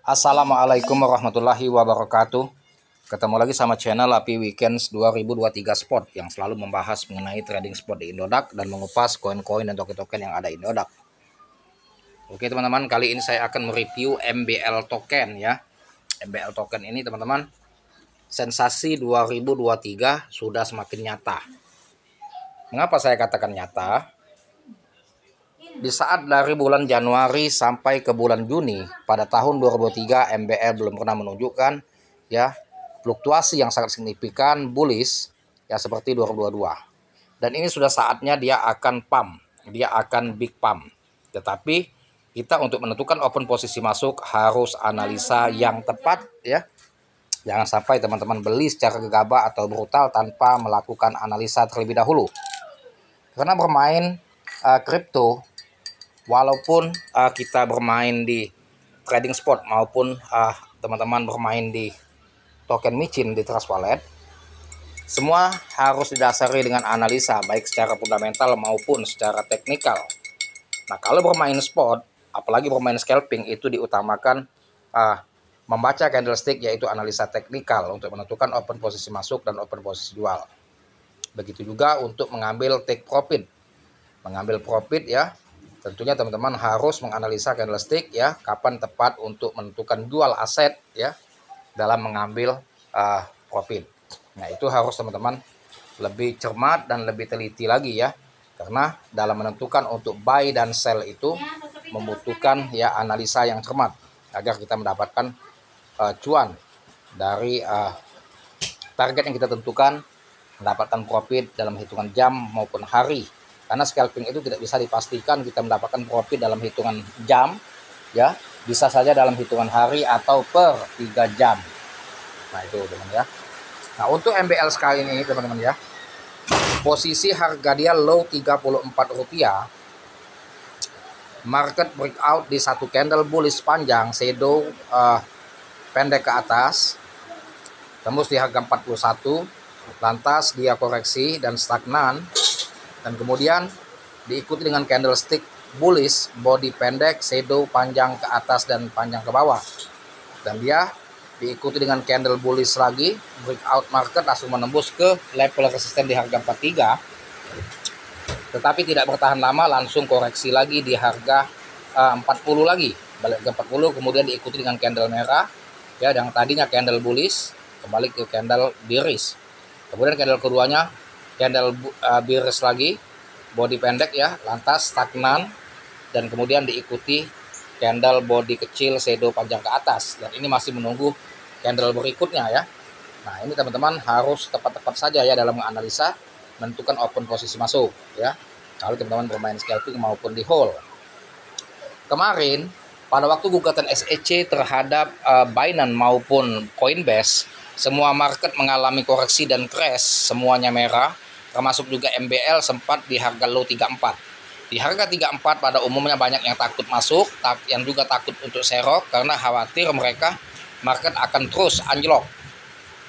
Assalamualaikum warahmatullahi wabarakatuh. Ketemu lagi sama channel Api Weekends 2023 Spot yang selalu membahas mengenai trading spot di Indodax dan mengupas koin-koin dan token-token yang ada di Indodax. Oke teman-teman, kali ini saya akan mereview MBL token ya. MBL token ini teman-teman, sensasi 2023 sudah semakin nyata. Mengapa saya katakan nyata? Di saat dari bulan Januari sampai ke bulan Juni pada tahun 2023 MBL belum pernah menunjukkan ya fluktuasi yang sangat signifikan bullish ya seperti 2022. Dan ini sudah saatnya dia akan pump, dia akan big pump. Tetapi kita untuk menentukan open posisi masuk harus analisa yang tepat ya. Jangan sampai teman-teman beli secara gegabah atau brutal tanpa melakukan analisa terlebih dahulu. Karena bermain kripto walaupun kita bermain di trading spot maupun teman-teman bermain di token micin di Trust Wallet, semua harus didasari dengan analisa baik secara fundamental maupun secara teknikal. Nah, kalau bermain spot, apalagi bermain scalping, itu diutamakan membaca candlestick, yaitu analisa teknikal untuk menentukan open posisi masuk dan open posisi jual. Begitu juga untuk mengambil take profit. Mengambil profit ya, tentunya teman-teman harus menganalisa candlestick ya, kapan tepat untuk menentukan jual aset ya dalam mengambil profit. Nah, itu harus teman-teman lebih cermat dan lebih teliti lagi ya, karena dalam menentukan untuk buy dan sell itu membutuhkan ya analisa yang cermat agar kita mendapatkan cuan dari target yang kita tentukan, mendapatkan profit dalam hitungan jam maupun hari. Karena scalping itu tidak bisa dipastikan kita mendapatkan profit dalam hitungan jam ya, bisa saja dalam hitungan hari atau per 3 jam. Nah, itu teman ya. Nah, untuk MBL sekali ini teman-teman ya, posisi harga dia low Rp34, market breakout di satu candle bullish panjang, shadow pendek ke atas, tembus di harga 41, lantas dia koreksi dan stagnan, dan kemudian diikuti dengan candlestick bullish, body pendek, shadow panjang ke atas dan panjang ke bawah. Dan dia diikuti dengan candle bullish lagi, breakout market langsung menembus ke level resisten di harga 43. Tetapi tidak bertahan lama, langsung koreksi lagi di harga 40 lagi, balik ke 40, kemudian diikuti dengan candle merah ya, yang tadinya candle bullish kembali ke candle bearish. Kemudian candle keduanya candle bearish lagi, body pendek ya, lantas stagnan, dan kemudian diikuti candle body kecil, shadow panjang ke atas. Dan ini masih menunggu candle berikutnya ya. Nah, ini teman-teman harus tepat-tepat saja ya dalam menganalisa, menentukan open posisi masuk ya, kalau teman-teman bermain scalping maupun di hold. Kemarin pada waktu gugatan SEC terhadap Binance maupun Coinbase, semua market mengalami koreksi dan crash, semuanya merah, termasuk juga MBL sempat di harga low 34. Di harga 34 pada umumnya banyak yang takut masuk, yang juga takut untuk serok karena khawatir mereka market akan terus anjlok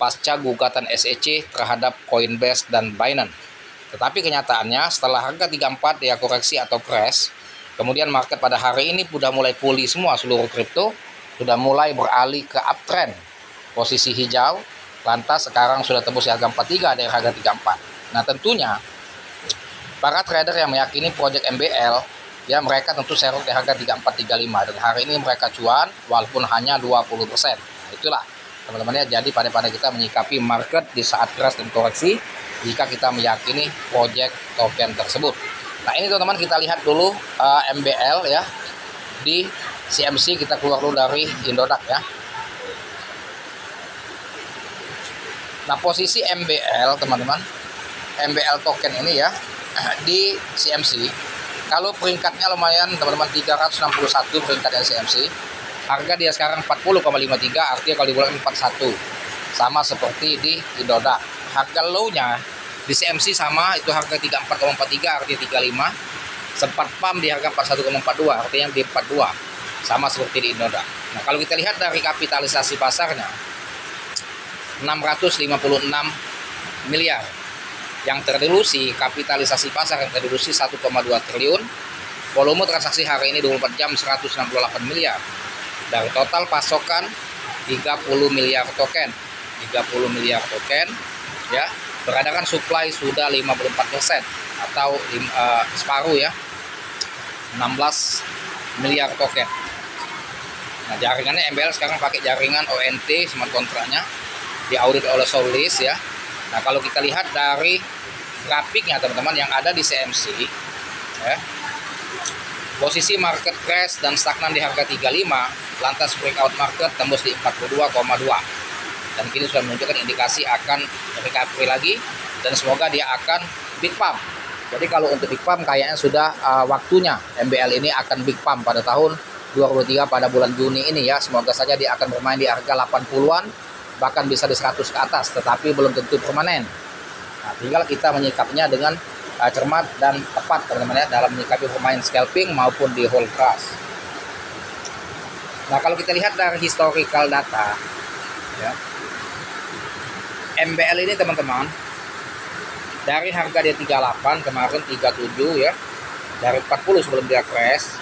pasca gugatan SEC terhadap Coinbase dan Binance. Tetapi kenyataannya setelah harga 34 dia koreksi atau crash, kemudian market pada hari ini sudah mulai pulih semua, seluruh kripto sudah mulai beralih ke uptrend. Posisi hijau, lantas sekarang sudah tembus harga 43 dari harga 34. Nah, tentunya para trader yang meyakini project MBL ya, mereka tentu serok di harga 3435, dan hari ini mereka cuan walaupun hanya 20%. Itulah teman-teman ya, jadi pada kita menyikapi market di saat crash dan koreksi jika kita meyakini project token tersebut. Nah, ini teman-teman kita lihat dulu MBL ya di CMC. Kita keluar dulu dari Indodax ya. Nah, posisi MBL teman-teman, MBL token ini ya di CMC, kalau peringkatnya lumayan teman-teman, 361 peringkatnya CMC. Harga dia sekarang 40,53, artinya kalau di bulan 41 sama seperti di Indodax. Harga low-nya di CMC sama, itu harga 34,43, artinya 35. Sempat pump di harga 41,42, artinya di 42, sama seperti di Indodax. Nah, kalau kita lihat dari kapitalisasi pasarnya 656 miliar yang terdilusi, kapitalisasi pasar yang terdilusi 1,2 triliun, volume transaksi hari ini 24 jam 168 miliar. Dari total pasokan 30 miliar token. 30 miliar token ya. Beredaran supply sudah 54% atau separuh ya. 16 miliar token. Nah, jaringannya MBL sekarang pakai jaringan ONT smart kontraknya, diaudit oleh Solis ya. Nah, kalau kita lihat dari grafiknya teman-teman yang ada di CMC ya, posisi market crash dan stagnan di harga 35, lantas breakout market tembus di 42,2 dan kini sudah menunjukkan indikasi akan recovery lagi dan semoga dia akan big pump. Jadi kalau untuk big pump kayaknya sudah waktunya MBL ini akan big pump pada tahun 2023 pada bulan Juni ini ya. Semoga saja dia akan bermain di harga 80-an, bahkan bisa di 100 ke atas, tetapi belum tentu permanen. Nah, tinggal kita menyikapinya dengan cermat dan tepat teman-teman ya, dalam menyikapi pemain scalping maupun di hold crush. Nah, kalau kita lihat dari historical data ya, MBL ini teman-teman dari harga dia 38 kemarin 37 ya, dari 40 sebelum dia crash.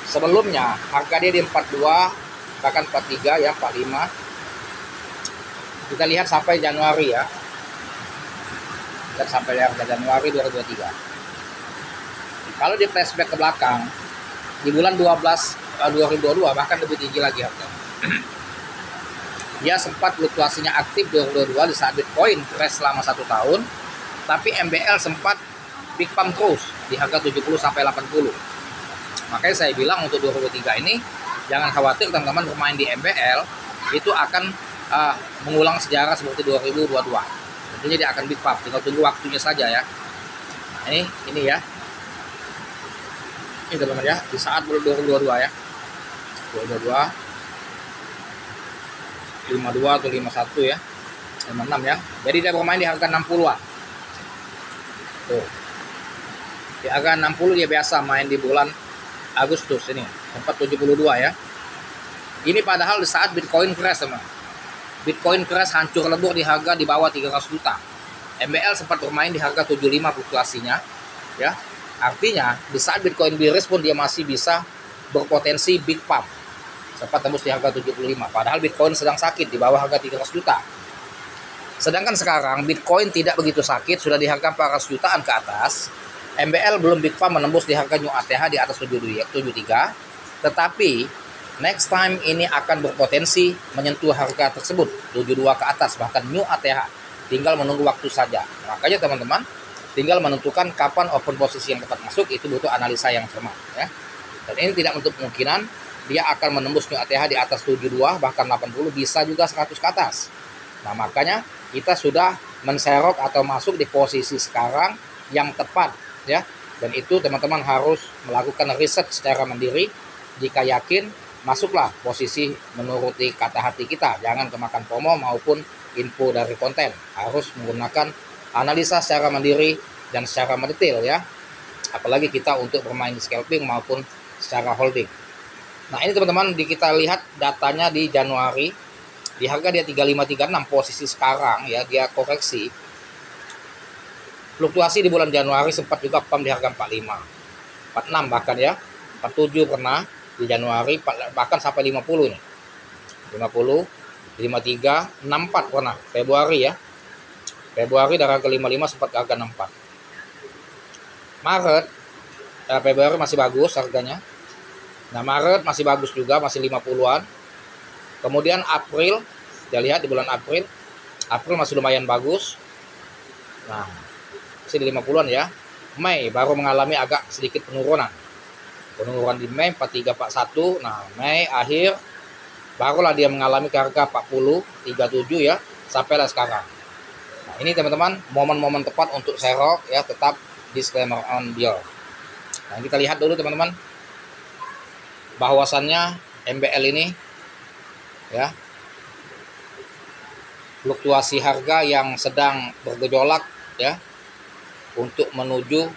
Sebelumnya harga dia di 42 bahkan 43 ya, 45. Kita lihat sampai Januari ya. Sampai harga Januari 2023. Kalau di flashback ke belakang di bulan 12 2022 bahkan lebih tinggi lagi harga. Dia sempat fluktuasinya aktif 2022 di saat Bitcoin crash selama 1 tahun, tapi MBL sempat big pump terus di harga 70 sampai 80. Makanya saya bilang untuk 2023 ini jangan khawatir teman-teman bermain di MBL itu akan mengulang sejarah seperti 2022. Tentunya dia akan big pump, tinggal tunggu waktunya saja ya. Nah, ini ya. Ini teman-teman ya, di saat 2022 ya. 2022 52 atau 51 ya. 56 ya. Jadi dia bermain di harga 60-an. Tuh. Di harga 60 dia biasa main di bulan Agustus ini. Tempat 72 ya. Ini padahal di saat Bitcoin crash teman. Bitcoin crash hancur lebur di harga di bawah 300 juta. MBL sempat bermain di harga 75 fluktuasinya ya. Artinya di saat Bitcoin bearish pun dia masih bisa berpotensi big pump. Sempat tembus di harga 75 padahal Bitcoin sedang sakit di bawah harga 300 juta. Sedangkan sekarang Bitcoin tidak begitu sakit, sudah di harga 400 jutaan ke atas. MBL belum big pump menembus di harga new ATH di atas 73, tetapi next time ini akan berpotensi menyentuh harga tersebut 72 ke atas, bahkan new ATH. Tinggal menunggu waktu saja. Makanya teman-teman tinggal menentukan kapan open posisi yang tepat masuk, itu butuh analisa yang cermat ya. Dan ini tidak menutup kemungkinan dia akan menembus new ATH di atas 72 bahkan 80, bisa juga 100 ke atas. Nah, makanya kita sudah menserok atau masuk di posisi sekarang yang tepat ya. Dan itu teman-teman harus melakukan riset secara mandiri. Jika yakin, masuklah posisi menuruti kata hati kita, jangan kemakan FOMO maupun info dari konten. Harus menggunakan analisa secara mandiri dan secara mendetail ya, apalagi kita untuk bermain di scalping maupun secara holding. Nah, ini teman-teman kita lihat datanya di Januari di harga dia 3536 posisi sekarang ya, dia koreksi. Fluktuasi di bulan Januari sempat juga pump di harga 45 46 bahkan ya, 47 pernah di Januari, bahkan sampai 50 nih. 50, 53, 64 pernah Februari ya. Februari dari harga 55 sempat ke harga 64. Maret, Februari masih bagus harganya. Nah, Maret masih bagus juga, masih 50-an. Kemudian April, kita lihat di bulan April masih lumayan bagus. Nah, masih di 50-an ya. Mei baru mengalami agak sedikit penurunan di Mei 43 41. Nah, Mei akhir barulah dia mengalami ke harga 40 37 ya, sampailah sekarang. Nah, ini teman-teman momen-momen tepat untuk serok ya, tetap disclaimer on deal. Nah, kita lihat dulu teman-teman bahwasannya MBL ini ya, fluktuasi harga yang sedang bergejolak ya, untuk menuju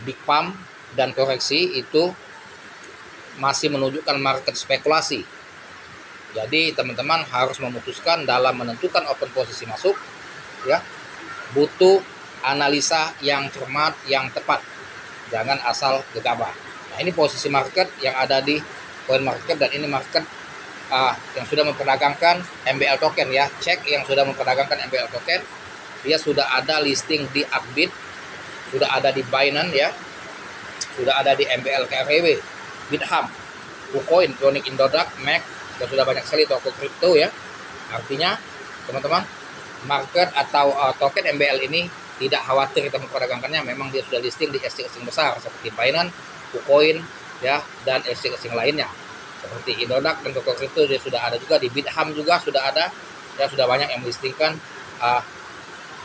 big pump dan koreksi itu masih menunjukkan market spekulasi. Jadi teman-teman harus memutuskan dalam menentukan open posisi masuk ya, butuh analisa yang cermat, yang tepat, jangan asal gegabah. Nah, ini posisi market yang ada di coin market, dan ini market yang sudah memperdagangkan MBL token ya. Cek yang sudah memperdagangkan MBL token, dia sudah ada listing di Upbit, sudah ada di Binance ya, sudah ada di MBL KRW, Bithumb, KuCoin, Tronic, Indodax, MAX, dan sudah banyak sekali toko kripto ya. Artinya teman-teman, market atau token MBL ini tidak khawatir kita memperdagangkannya. Memang dia sudah listing di exchange besar seperti Binance, KuCoin ya, dan exchange lainnya seperti Indodax dan toko kripto. Dia sudah ada juga di Bithumb, juga sudah ada ya, sudah banyak yang melistingkan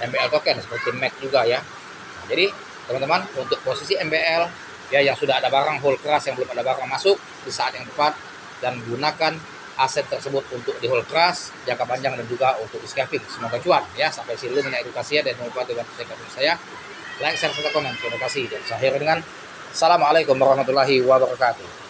MBL token seperti MAX juga ya. Nah, jadi teman-teman, untuk posisi MBL ya yang sudah ada barang hold keras, yang belum ada barang masuk di saat yang tepat, dan gunakan aset tersebut untuk di hold keras jangka panjang dan juga untuk di scalping. Semoga cuan ya. Sampai sini dulu edukasinya, dan jangan lupa dengan saya like, share, serta komen. Terima kasih, dan saya akhiri dengan assalamualaikum warahmatullahi wabarakatuh.